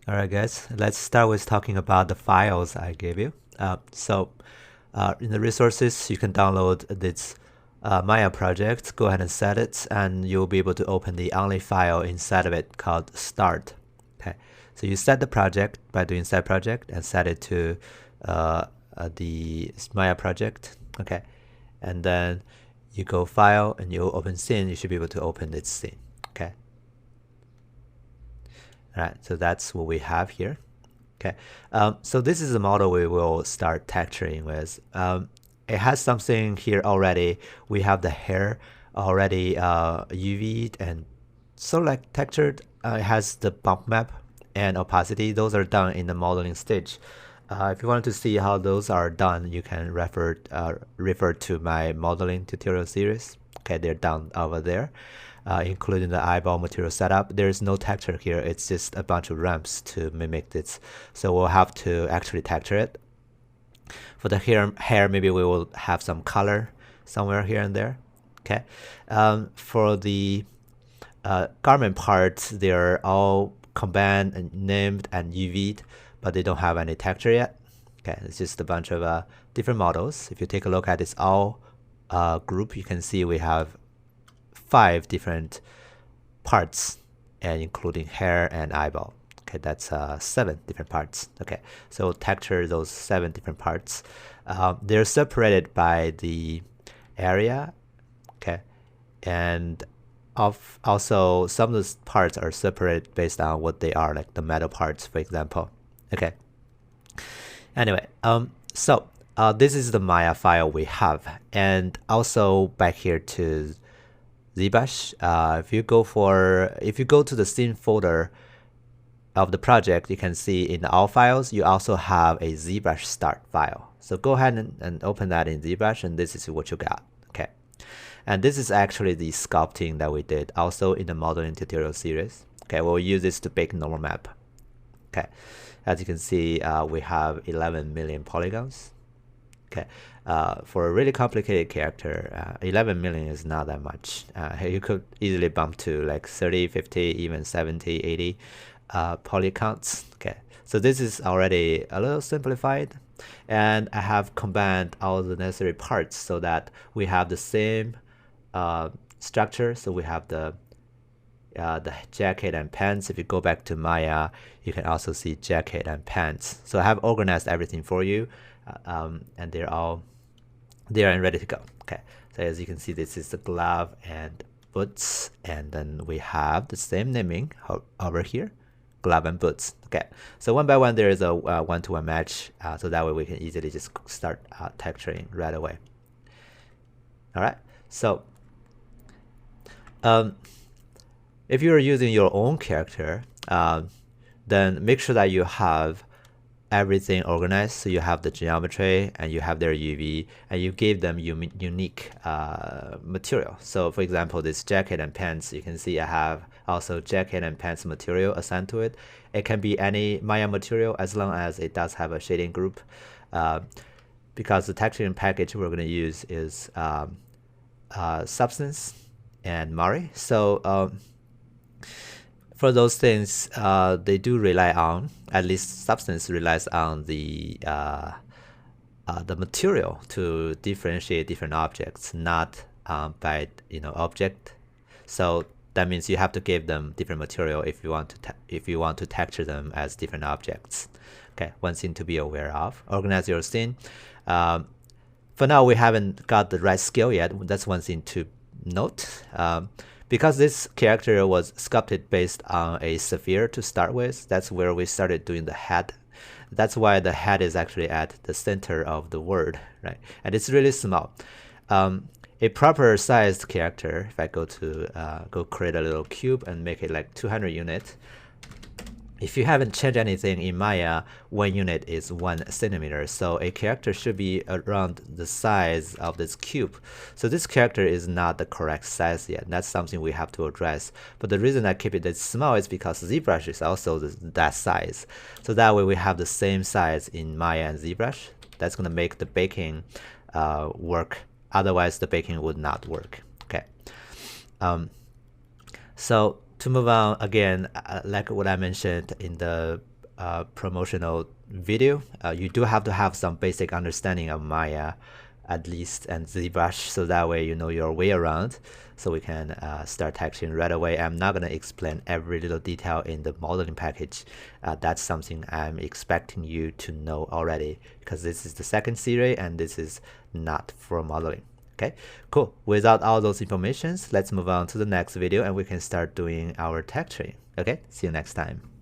Alright guys, let's start with talking about the files I gave you. In the resources, you can download this Maya project, go ahead and set it, and you'll be able to open the only file inside of it called start. Okay, so you set the project by doing set project and set it to the Maya project. Okay, and then you go file and you open scene, you should be able to open this scene. Okay. All right, so that's what we have here. Okay, so this is the model we will start texturing with. It has something here already. We have the hair already UV'd and sort of like textured. It has the bump map and opacity. Those are done in the modeling stage. If you want to see how those are done, you can refer to my modeling tutorial series. Okay, they're done over there. Including the eyeball material setup. There's no texture here, it's just a bunch of ramps to mimic this. So we'll have to actually texture it. For the hair, maybe we will have some color somewhere here and there. Okay. For the garment parts, they're all combined and named and UV'd, but they don't have any texture yet. Okay, it's just a bunch of different models. If you take a look at this all group, you can see we have 5 different parts, and including hair and eyeball. Okay, that's 7 different parts. Okay, so texture those 7 different parts. They're separated by the area. Okay, and also some of the parts are separated based on what they are, like the metal parts, for example. Okay. Anyway, this is the Maya file we have, and also back here to ZBrush. If you go to the scene folder of the project, you can see in the all files, you also have a ZBrush start file. So go ahead and open that in ZBrush, and this is what you got. Okay, and this is actually the sculpting that we did also in the modeling tutorial series. Okay, we'll use this to bake normal map. Okay, as you can see, we have 11 million polygons. Okay, for a really complicated character, 11 million is not that much. You could easily bump to like 30, 50, even 70, 80 poly counts. Okay, so this is already a little simplified, and I have combined all the necessary parts so that we have the same structure. So we have the jacket and pants. If you go back to Maya, you can also see jacket and pants. So I have organized everything for you, and they're all there and ready to go. Okay, so as you can see, this is the glove and boots, and then we have the same naming over here, glove and boots. Okay, so one by one there is a one-to-one match, so that way we can easily just start texturing right away. All right, so if you're using your own character, then make sure that you have everything organized. So you have the geometry and you have their UV, and you give them unique material. So for example, this jacket and pants, you can see I have also jacket and pants material assigned to it. It can be any Maya material as long as it does have a shading group, because the texturing package we're going to use is Substance and Mari. So for those things, they do rely on, at least Substance relies on the material to differentiate different objects, not by object. So that means you have to give them different material if you want to texture them as different objects. Okay, one thing to be aware of. Organize your scene. For now, we haven't got the right scale yet. That's one thing to note. Because this character was sculpted based on a sphere to start with, that's where we started doing the head. That's why the head is actually at the center of the word, right? And it's really small. A proper sized character, if I go create a little cube and make it like 200 units, if you haven't changed anything in Maya, 1 unit is 1 centimeter. So a character should be around the size of this cube. So this character is not the correct size yet. That's something we have to address. But the reason I keep it this small is because ZBrush is also that size. So that way we have the same size in Maya and ZBrush. That's going to make the baking work. Otherwise, the baking would not work. Okay. So to move on, again, like what I mentioned in the promotional video, you do have to have some basic understanding of Maya at least and ZBrush, so that way you know your way around, so we can start texturing right away. I'm not going to explain every little detail in the modeling package. That's something I'm expecting you to know already, because this is the second series and this is not for modeling. Okay, cool. Without all those informations, let's move on to the next video and we can start doing our texturing. Okay, see you next time.